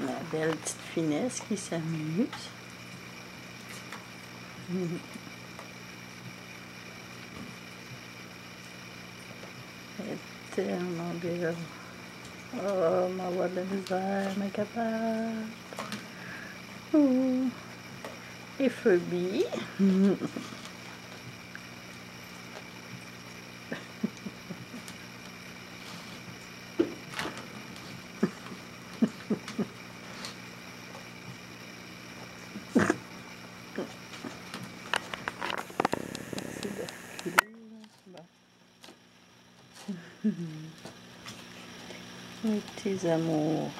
La belle petite finesse qui s'amuse. Elle est tellement belle. Oh, ma voix de la misère, ma capable. Oh. Et Furby. Mes petits amours.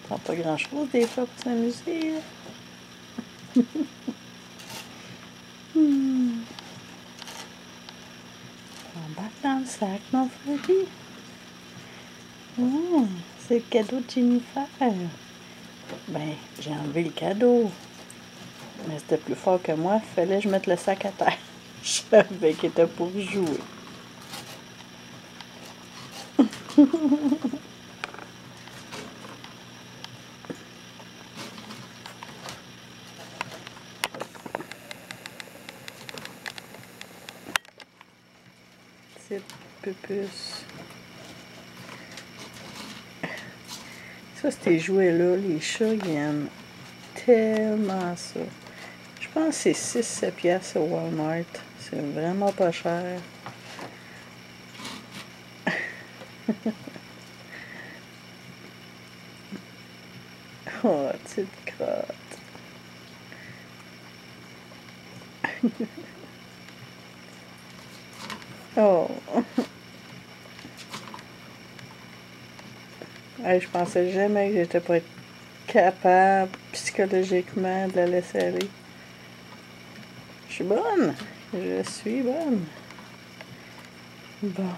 Prends pas grand chose des fois pour s'amuser. Embarque dans le sac, mon Furby. C'est le cadeau de Jennifer. Ben, j'ai enlevé le cadeau. Mais c'était plus fort que moi. Fallait que je mette le sac à terre. Je savais qu'il était pour jouer. Petite pupusse. Ça, ces jouets-là, les chats, ils aiment tellement ça. Je pense que c'est 6-7 piastres au Walmart. C'est vraiment pas cher. Oh, petite crotte. Oh. Hey, je pensais jamais que j'étais pas capable psychologiquement de la laisser aller. Je suis bonne. Je suis bonne. Bon.